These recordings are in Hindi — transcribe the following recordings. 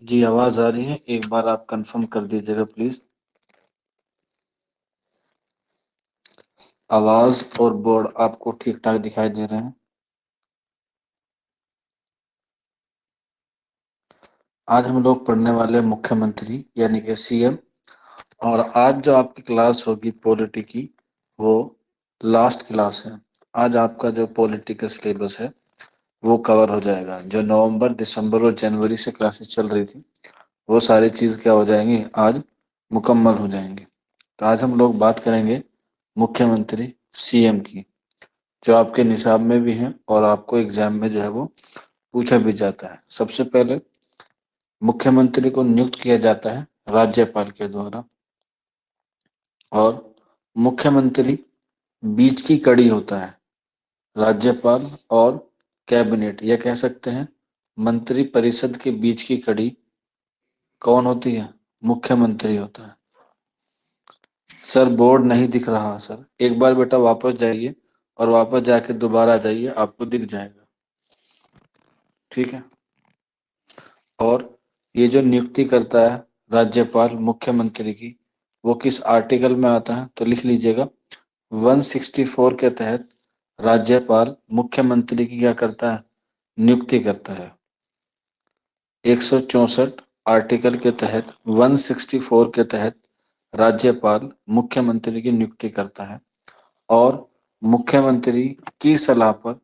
जी, आवाज आ रही है। एक बार आप कंफर्म कर दीजिएगा प्लीज। आवाज और बोर्ड आपको ठीक ठाक दिखाई दे रहे हैं। आज हम लोग पढ़ने वाले हैं मुख्यमंत्री यानी कि सीएम। और आज जो आपकी क्लास होगी पॉलिटी की, वो लास्ट क्लास है। आज आपका जो पॉलिटी का सिलेबस है वो कवर हो जाएगा। जो नवंबर, दिसंबर और जनवरी से क्लासेस चल रही थी वो सारी चीज क्या हो जाएंगी, आज मुकम्मल हो जाएंगी। तो आज हम लोग बात करेंगे मुख्यमंत्री सीएम की, जो आपके निसाब में भी है और आपको एग्जाम में जो है वो पूछा भी जाता है। सबसे पहले मुख्यमंत्री को नियुक्त किया जाता है राज्यपाल के द्वारा। और मुख्यमंत्री बीच की कड़ी होता है। राज्यपाल और कैबिनेट, यह कह सकते हैं मंत्री परिषद के बीच की कड़ी कौन होती है? मुख्यमंत्री होता है। सर बोर्ड नहीं दिख रहा सर, एक बार बेटा वापस जाइए और वापस जाके दोबारा जाइए, आपको दिख जाएगा। ठीक है। और ये जो नियुक्ति करता है राज्यपाल मुख्यमंत्री की, वो किस आर्टिकल में आता है? तो लिख लीजिएगा, 164 के तहत राज्यपाल मुख्यमंत्री की क्या करता है? नियुक्ति करता है। 164 आर्टिकल के तहत, 164 के तहत राज्यपाल मुख्यमंत्री की नियुक्ति करता है। और मुख्यमंत्री की सलाह पर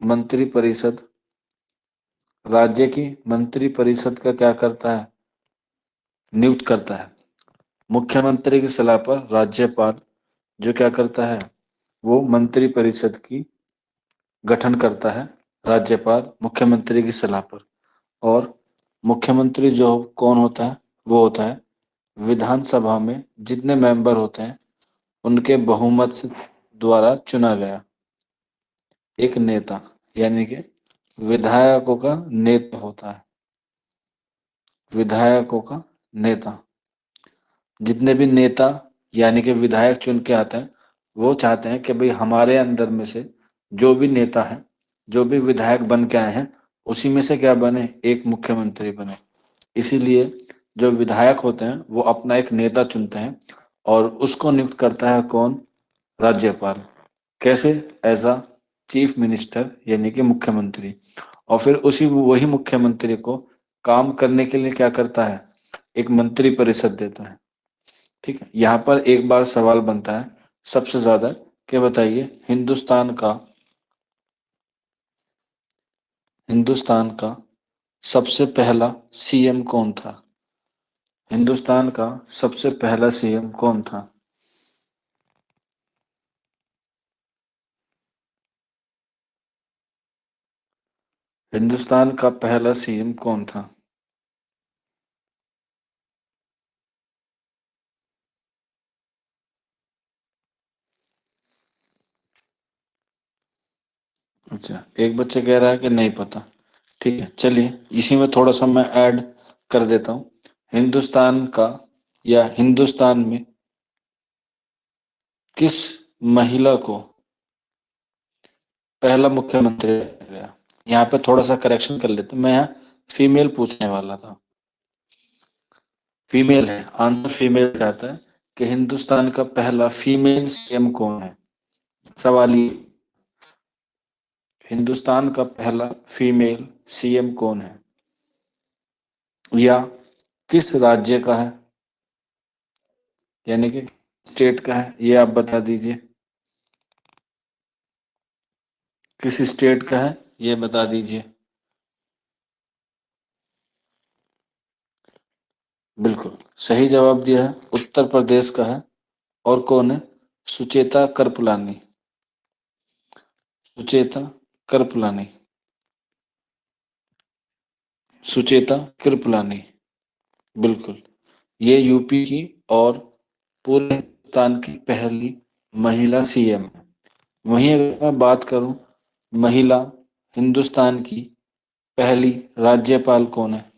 मंत्री परिषद, राज्य की मंत्री परिषद का क्या करता है? नियुक्त करता है। मुख्यमंत्री की सलाह पर राज्यपाल जो क्या करता है, वो मंत्री परिषद की गठन करता है। राज्यपाल मुख्यमंत्री की सलाह पर। और मुख्यमंत्री जो कौन होता है, वो होता है विधानसभा में जितने मेंबर होते हैं उनके बहुमत से द्वारा चुना गया एक नेता, यानी कि विधायकों का नेता होता है। विधायकों का नेता, जितने भी नेता यानी कि विधायक चुन के आते हैं, वो चाहते हैं कि भाई हमारे अंदर में से जो भी नेता है, जो भी विधायक बन के आए हैं, उसी में से क्या बने, एक मुख्यमंत्री बने। इसीलिए जो विधायक होते हैं वो अपना एक नेता चुनते हैं और उसको नियुक्त करता है कौन? राज्यपाल। कैसे? एज अ चीफ मिनिस्टर यानी कि मुख्यमंत्री। और फिर उसी वही मुख्यमंत्री को काम करने के लिए क्या करता है? एक मंत्री परिषद देता है। ठीक है। यहाँ पर एक बार सवाल बनता है सबसे ज्यादा, कि बताइए हिंदुस्तान का सबसे पहला सीएम कौन था? हिंदुस्तान का सबसे पहला सीएम कौन था? हिंदुस्तान का पहला सीएम कौन था? अच्छा, एक बच्चे कह रहा है कि नहीं पता। ठीक है, चलिए इसी में थोड़ा सा मैं ऐड कर देता हूँ। हिंदुस्तान का या हिंदुस्तान में किस महिला को पहला मुख्यमंत्री बनाया गया? यहाँ पे थोड़ा सा करेक्शन कर लेते हैं। मैं यहाँ फीमेल पूछने वाला था। फीमेल है आंसर, फीमेल आता है कि हिंदुस्तान का पहला फीमेल सीएम कौन है। सवाल ये, हिंदुस्तान का पहला फीमेल सीएम कौन है, या किस राज्य का है, यानी कि स्टेट का है, ये आप बता दीजिए। किस स्टेट का है ये बता दीजिए। बिल्कुल सही जवाब दिया है, उत्तर प्रदेश का है। और कौन है? सुचेता करपुलानी। सुचेता करपुलानी। सुचेता कृपलानी, बिल्कुल। ये यूपी की और पूरे हिंदुस्तान की पहली महिला सीएम है। वहीं अगर मैं बात करूं, महिला हिंदुस्तान की पहली राज्यपाल कौन है?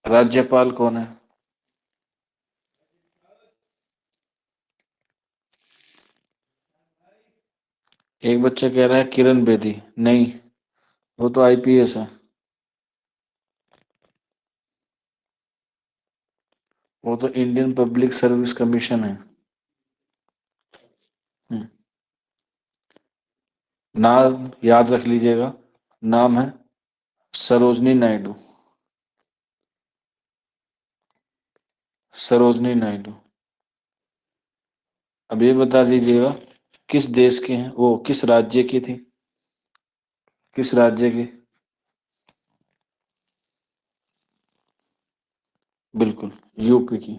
राज्यपाल कौन है? एक बच्चा कह रहा है किरण बेदी। नहीं, वो तो आईपीएस है। वो तो इंडियन पब्लिक सर्विस कमीशन है। हम्म, नाम याद रख लीजिएगा, नाम है सरोजनी नायडू। सरोजनी नायडू। अब ये बता दीजिएगा किस देश के हैं वो, किस राज्य की थी, किस राज्य की? बिल्कुल, यूपी की।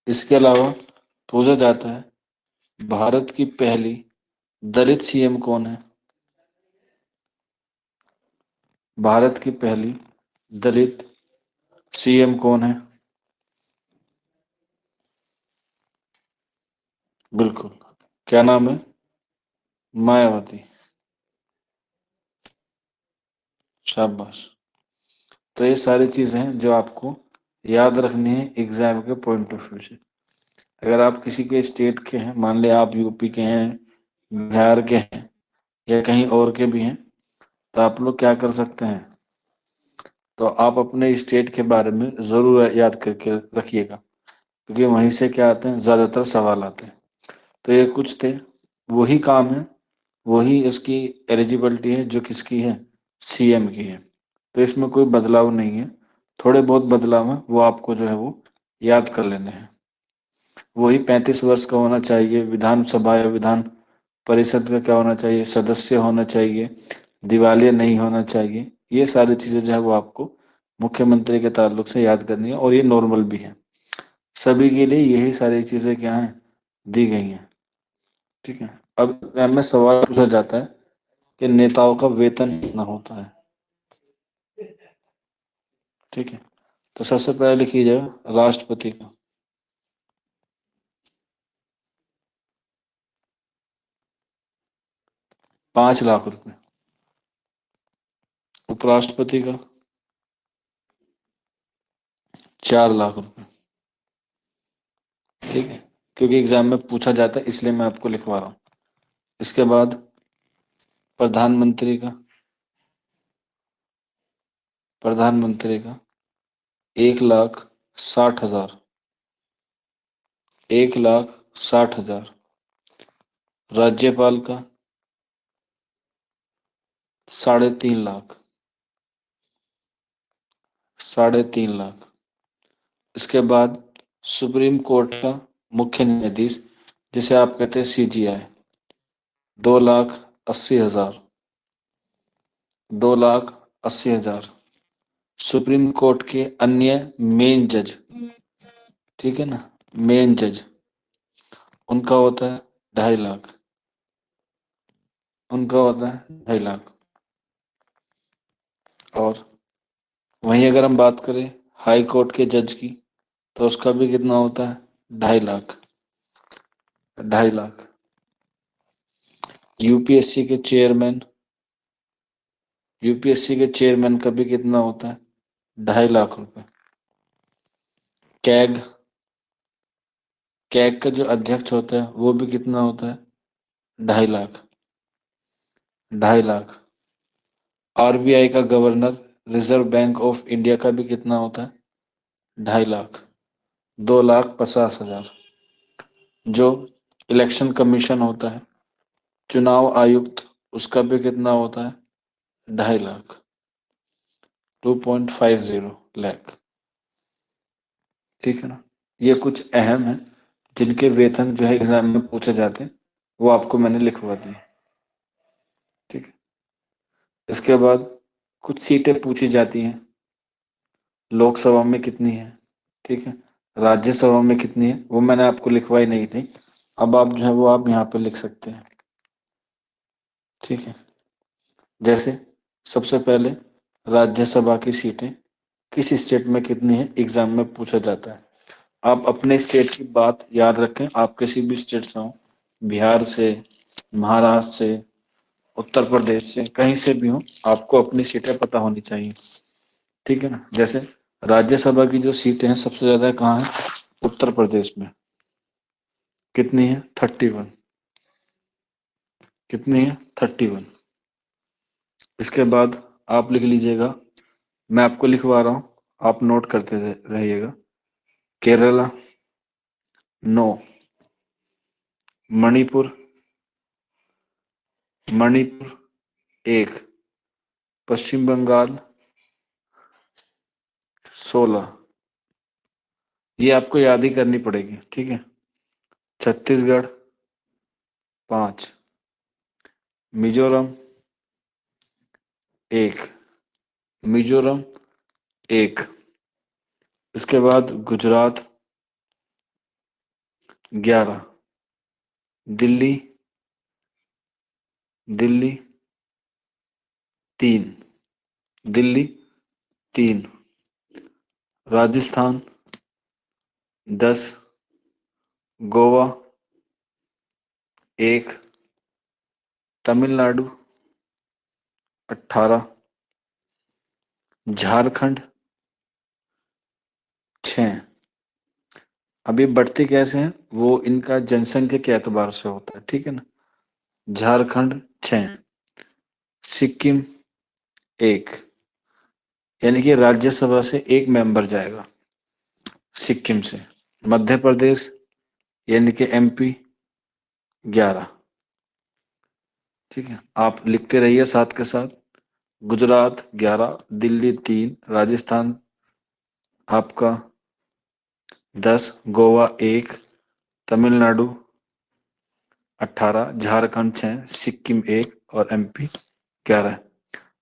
इसके अलावा पूछा जाता है भारत की पहली दलित सीएम कौन है? भारत की पहली दलित सीएम कौन है? बिल्कुल। क्या नाम है? मायावती। शाबाश। तो ये सारी चीजें हैं जो आपको याद रखनी है एग्जाम के पॉइंट ऑफ व्यू से। अगर आप किसी के स्टेट के हैं, मान लिया आप यूपी के हैं, बिहार के हैं, या कहीं और के भी हैं, तो आप लोग क्या कर सकते हैं, तो आप अपने स्टेट के बारे में जरूर याद करके रखिएगा, क्योंकि वहीं से क्या आते हैं, ज्यादातर सवाल आते हैं। तो ये कुछ थे, वही काम है, वही इसकी एलिजिबिलिटी है जो किसकी है, सीएम की है। तो इसमें कोई बदलाव नहीं है, थोड़े बहुत बदलाव है, वो आपको जो है वो याद कर लेने हैं। वही 35 वर्ष का होना चाहिए, विधानसभा या विधान परिषद का क्या होना चाहिए, सदस्य होना चाहिए, दिवालिया नहीं होना चाहिए। ये सारी चीजें जो है वो आपको मुख्यमंत्री के ताल्लुक से याद करनी है, और ये नॉर्मल भी है, सभी के लिए यही सारी चीजें क्या हैं, दी गई हैं। ठीक है। अब एग्जाम में सवाल पूछा जाता है कि नेताओं का वेतन कितना होता है। ठीक है। तो सबसे पहले लिखिए जाएगा राष्ट्रपति का 5 लाख रुपए, उपराष्ट्रपति का 4 लाख रुपए। ठीक है, क्योंकि एग्जाम में पूछा जाता है इसलिए मैं आपको लिखवा रहा हूँ। इसके बाद प्रधानमंत्री का, प्रधानमंत्री का 1,60,000, 1,60,000। राज्यपाल का 3.5 लाख, 3.5 लाख। इसके बाद सुप्रीम कोर्ट का मुख्य न्यायाधीश, जिसे आप कहते हैं सीजीआई, 2,80,000, 2,80,000। सुप्रीम कोर्ट के अन्य मेन जज, ठीक है ना, मेन जज, उनका होता है 2.5 लाख, उनका होता है 2.5 लाख। और वहीं अगर हम बात करें हाई कोर्ट के जज की, तो उसका भी कितना होता है, 2.5 लाख, 2.5 लाख। यूपीएससी के चेयरमैन, यूपीएससी के चेयरमैन का भी कितना होता है, 2.5 लाख रुपए। कैग, कैग का जो अध्यक्ष होता है वो भी कितना होता है, 2.5 लाख, 2.5 लाख। आरबीआई का governor, reserve bank of India का भी कितना होता है, 2.5 लाख, 2,50,000। जो इलेक्शन कमीशन होता है, चुनाव आयुक्त, उसका भी कितना होता है, 2.5 लाख, 2.50 लाख। ठीक है ना। ये कुछ अहम है जिनके वेतन जो है एग्जाम में पूछे जाते हैं, वो आपको मैंने लिखवा दिए। ठीक है। इसके बाद कुछ सीटें पूछी जाती हैं, लोकसभा में कितनी है, ठीक है, राज्यसभा में कितनी है, वो मैंने आपको लिखवाई नहीं थी, अब आप जो है वो आप यहाँ पे लिख सकते हैं। ठीक है। जैसे सबसे पहले राज्यसभा की सीटें किस स्टेट में कितनी है, एग्जाम में पूछा जाता है। आप अपने स्टेट की बात याद रखें, आप किसी भी स्टेट से हो, बिहार से, महाराष्ट्र से, उत्तर प्रदेश से, कहीं से भी हो, आपको अपनी सीटें पता होनी चाहिए। ठीक है ना। जैसे राज्यसभा की जो सीटें हैं सबसे ज्यादा कहाँ है, उत्तर प्रदेश में। कितनी है, 31। कितनी है, 31। इसके बाद आप लिख लीजिएगा, मैं आपको लिखवा रहा हूँ, आप नोट करते रहिएगा। केरला 9, मणिपुर 1, पश्चिम बंगाल 16, ये आपको याद ही करनी पड़ेगी, ठीक है। छत्तीसगढ़ 5, मिजोरम 1, मिजोरम 1, इसके बाद गुजरात 11, दिल्ली 3, दिल्ली 3, राजस्थान 10, गोवा 1, तमिलनाडु 18, झारखंड 6। अभी बढ़ती कैसे हैं वो इनका जनसंख्या के एतबार से होता है, ठीक है ना। झारखंड 6, सिक्किम 1, यानी कि राज्यसभा से एक मेंबर जाएगा सिक्किम से। मध्य प्रदेश यानी कि एमपी 11, ठीक है। आप लिखते रहिए साथ के साथ। गुजरात 11, दिल्ली 3, राजस्थान आपका 10, गोवा 1, तमिलनाडु 18, झारखंड 6, सिक्किम 1 और एमपी 11।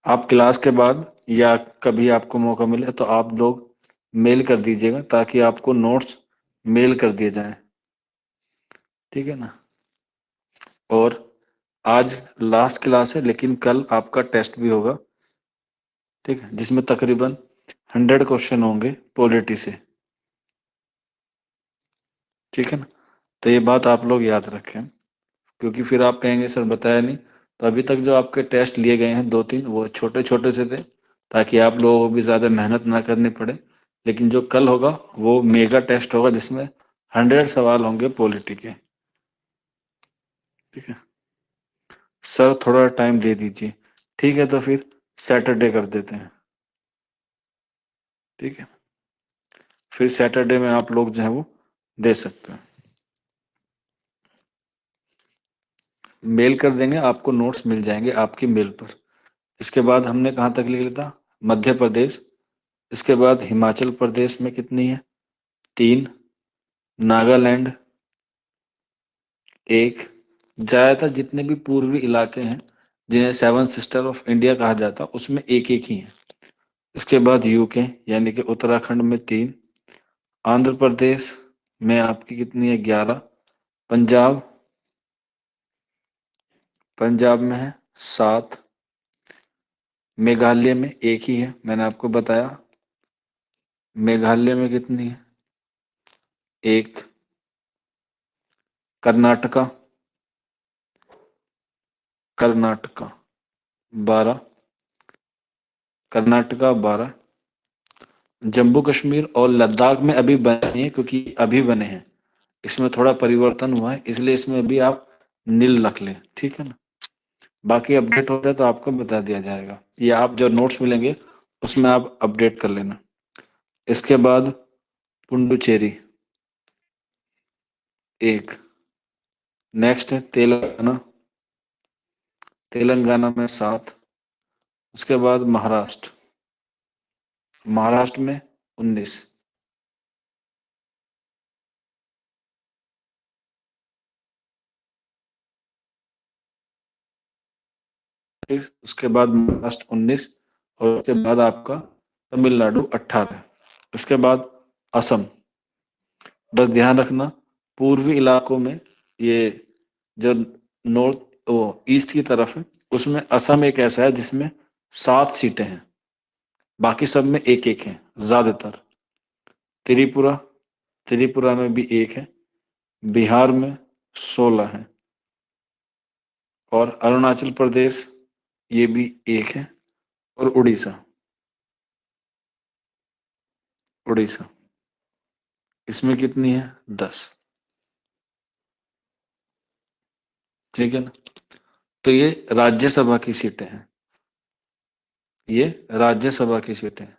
आप क्लास के बाद या कभी आपको मौका मिले तो आप लोग मेल कर दीजिएगा ताकि आपको नोट्स मेल कर दिए जाएं, ठीक है ना। और आज लास्ट क्लास है लेकिन कल आपका टेस्ट भी होगा, ठीक है, जिसमें तकरीबन 100 क्वेश्चन होंगे पॉलिटी से, ठीक है ना। तो ये बात आप लोग याद रखें क्योंकि फिर आप कहेंगे सर बताया नहीं। तो अभी तक जो आपके टेस्ट लिए गए हैं 2-3 वो छोटे छोटे से थे ताकि आप लोगों को भी ज्यादा मेहनत ना करनी पड़े। लेकिन जो कल होगा वो मेगा टेस्ट होगा जिसमें 100 सवाल होंगे पॉलिटी के, ठीक है। सर थोड़ा टाइम दे दीजिए, ठीक है। तो फिर सैटरडे कर देते हैं, ठीक है। फिर सैटरडे में आप लोग जो है वो दे सकते हैं, मेल कर देंगे आपको, नोट्स मिल जाएंगे आपकी मेल पर। इसके बाद हमने कहाँ तक लिया था, मध्य प्रदेश। इसके बाद हिमाचल प्रदेश में कितनी है, 3, नागालैंड 1, ज्यादातर जितने भी पूर्वी इलाके हैं जिन्हें सेवन सिस्टर ऑफ इंडिया कहा जाता है उसमें एक एक ही है। इसके बाद यूके यानी कि उत्तराखंड में 3, आंध्र प्रदेश में आपकी कितनी है 11, पंजाब पंजाब में है 7, मेघालय में एक ही है मैंने आपको बताया, मेघालय में कितनी है 1, कर्नाटका कर्नाटका 12, कर्नाटका 12, जम्मू कश्मीर और लद्दाख में अभी बने हैं क्योंकि अभी बने हैं, इसमें थोड़ा परिवर्तन हुआ है इसलिए इसमें भी आप नील रख लें, ठीक है ना। बाकी अपडेट होता है तो आपको बता दिया जाएगा या आप जो नोट्स मिलेंगे उसमें आप अपडेट कर लेना। इसके बाद पुडुचेरी 1, नेक्स्ट है तेलंगाना, तेलंगाना में 7, उसके बाद महाराष्ट्र, महाराष्ट्र में 19, उसके बाद महाराष्ट्र 19 और उसके बाद आपका तमिलनाडु 18। इसके बाद असम, बस ध्यान रखना पूर्वी इलाकों में ये जो नॉर्थ वो ईस्ट की तरफ है उसमें असम एक ऐसा है जिसमें 7 सीटें हैं, बाकी सब में एक एक है ज्यादातर। त्रिपुरा त्रिपुरा में भी एक है, बिहार में 16 है और अरुणाचल प्रदेश ये भी एक है और उड़ीसा उड़ीसा इसमें कितनी है 10, ठीक है ना। तो ये राज्यसभा की सीटें हैं, ये राज्यसभा की सीटें हैं।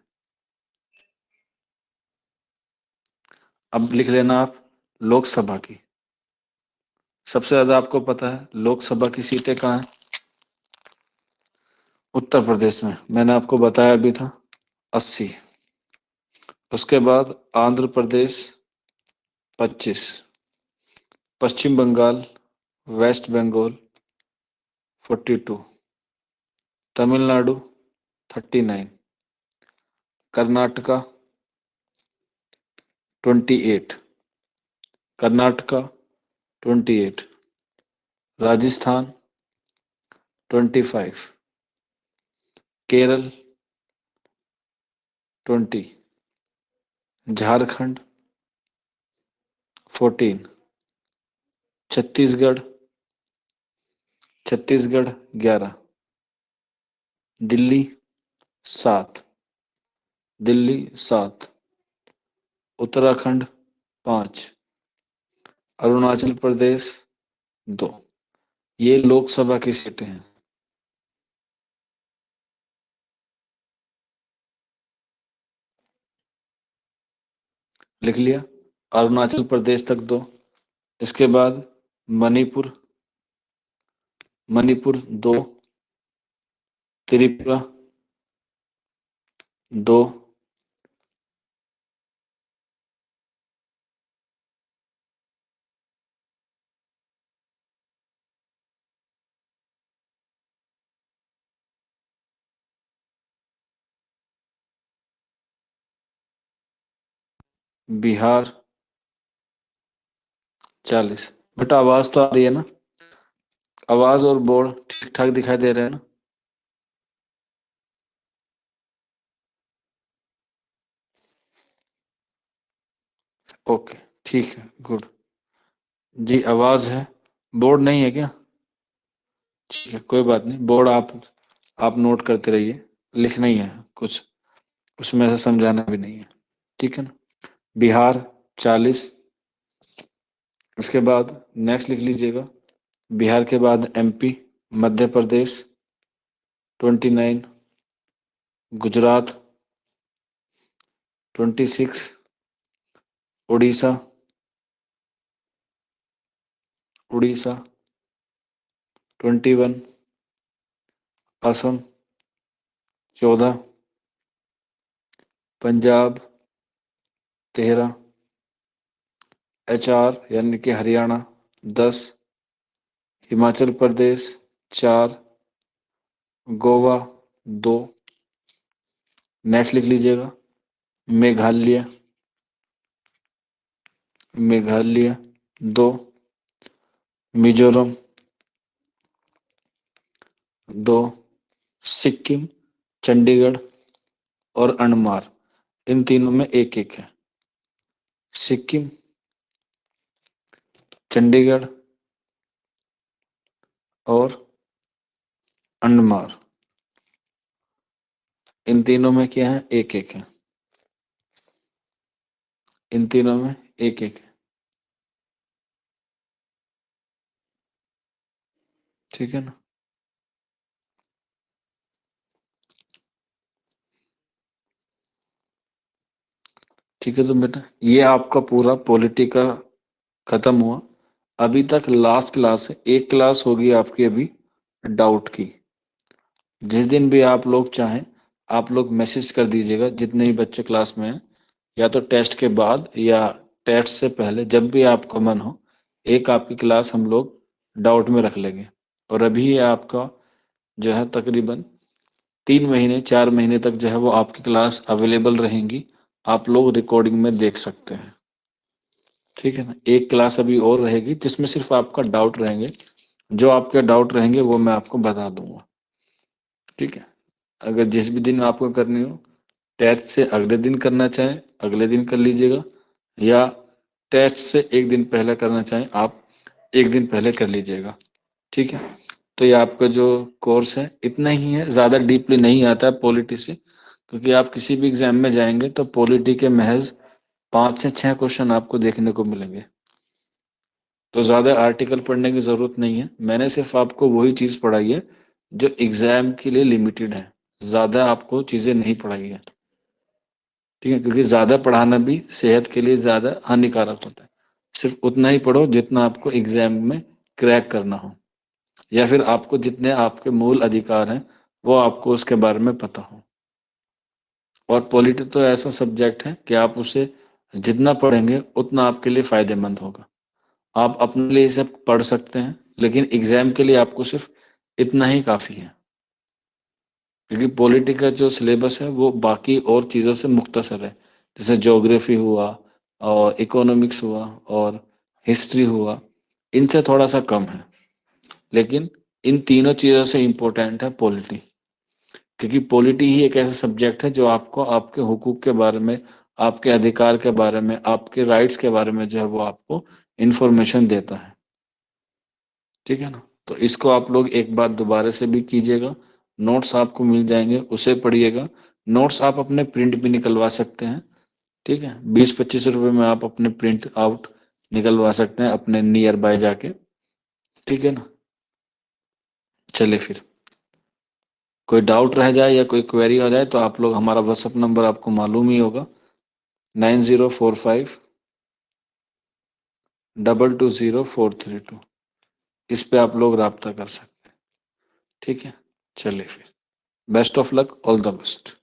अब लिख लेना आप लोकसभा की। सबसे ज्यादा आपको पता है लोकसभा की सीटें कहाँ हैं? उत्तर प्रदेश में, मैंने आपको बताया भी था 80। उसके बाद आंध्र प्रदेश 25, पश्चिम बंगाल, वेस्ट बंगाल 42, तमिलनाडु 39, कर्नाटका 28, कर्नाटका 28, राजस्थान 25, केरल 20, झारखंड 14, छत्तीसगढ़ 11, दिल्ली 7, दिल्ली 7, उत्तराखंड 5, अरुणाचल प्रदेश 2। ये लोकसभा की सीटें हैं। लिख लिया, अरुणाचल प्रदेश तक 2। इसके बाद मणिपुर, मणिपुर 2, त्रिपुरा 2, बिहार 40। बेटा आवाज तो आ रही है ना? आवाज और बोर्ड ठीक ठाक दिखाई दे रहे हैं ना? ओके, ठीक है, गुड। जी आवाज है, बोर्ड नहीं है क्या? ठीक है, कोई बात नहीं, बोर्ड आप नोट करते रहिए, लिखना ही है कुछ, उसमें से समझाना भी नहीं है, ठीक है ना? बिहार 40। इसके बाद नेक्स्ट लिख लीजिएगा, बिहार के बाद एमपी, मध्य प्रदेश 29, गुजरात 26, उड़ीसा उड़ीसा 21, असम 14, पंजाब 13, HR यानी कि हरियाणा 10, हिमाचल प्रदेश 4, गोवा 2। नेक्स्ट लिख लीजिएगा, मेघालय, मेघालय 2, मिजोरम 2, सिक्किम, चंडीगढ़ और अनमार, इन तीनों में एक एक है। सिक्किम, चंडीगढ़ और अनमार, इन तीनों में क्या है? एक एक है। इन तीनों में एक एक है, ठीक है ना? ठीक है, तो बेटा ये आपका पूरा पॉलिटी का खत्म हुआ। अभी तक लास्ट क्लास है, एक क्लास होगी आपकी अभी डाउट की। जिस दिन भी आप लोग चाहें, आप लोग मैसेज कर दीजिएगा, जितने ही बच्चे क्लास में हैं, या तो टेस्ट के बाद या टेस्ट से पहले, जब भी आपको मन हो, एक आपकी क्लास हम लोग डाउट में रख लेंगे। और अभी ये आपका जो है तकरीबन 3 महीने 4 महीने तक जो है वो आपकी क्लास अवेलेबल रहेंगी, आप लोग रिकॉर्डिंग में देख सकते हैं, ठीक है ना? एक क्लास अभी और रहेगी जिसमें सिर्फ आपका डाउट रहेंगे, जो आपके डाउट रहेंगे वो मैं आपको बता दूंगा, ठीक है? अगर जिस भी दिन आपको करनी हो, टेस्ट से अगले दिन करना चाहें अगले दिन कर लीजिएगा, या टेस्ट से एक दिन पहले करना चाहें आप एक दिन पहले कर लीजिएगा, ठीक है? तो ये आपका जो कोर्स है इतना ही है, ज्यादा डीपली नहीं आता है पॉलिटी से, क्योंकि आप किसी भी एग्जाम में जाएंगे तो पॉलिटी के महज 5 से 6 क्वेश्चन आपको देखने को मिलेंगे। तो ज्यादा आर्टिकल पढ़ने की जरूरत नहीं है, मैंने सिर्फ आपको वही चीज पढ़ाई है जो एग्जाम के लिए लिमिटेड है, ज्यादा आपको चीजें नहीं पढ़ाई है। ठीक है, क्योंकि ज्यादा पढ़ाना भी सेहत के लिए ज्यादा हानिकारक होता है। सिर्फ उतना ही पढ़ो जितना आपको एग्जाम में क्रैक करना हो, या फिर आपको जितने आपके मूल अधिकार हैं वो आपको उसके बारे में पता हो। और पॉलिटी तो ऐसा सब्जेक्ट है कि आप उसे जितना पढ़ेंगे उतना आपके लिए फायदेमंद होगा। आप अपने लिए सब पढ़ सकते हैं, लेकिन एग्जाम के लिए आपको सिर्फ इतना ही काफी है, क्योंकि पॉलिटी का जो सिलेबस है वो बाकी और चीज़ों से मुख्तसर है। जैसे ज्योग्राफी हुआ, और इकोनॉमिक्स हुआ, और हिस्ट्री हुआ, इनसे थोड़ा सा कम है। लेकिन इन तीनों चीज़ों से इम्पोर्टेंट है पॉलिटी, क्योंकि पॉलिटी ही एक ऐसा सब्जेक्ट है जो आपको आपके हुकूक के बारे में, आपके अधिकार के बारे में, आपके राइट्स के बारे में जो है वो आपको इंफॉर्मेशन देता है। ठीक है ना? तो इसको आप लोग एक बार दोबारा से भी कीजिएगा। नोट्स आपको मिल जाएंगे, उसे पढ़िएगा। नोट्स आप अपने प्रिंट भी निकलवा सकते हैं। ठीक है, 20-25 रुपए में आप अपने प्रिंट आउट निकलवा सकते हैं अपने नियर बाय जाके। ठीक है ना? चलिए फिर, कोई डाउट रह जाए या कोई क्वेरी हो जाए तो आप लोग, हमारा व्हाट्सअप नंबर आपको मालूम ही होगा, 9045220432। इस पे आप लोग राब्ता कर सकते हैं। ठीक है, चलिए फिर, best of luck, all the best.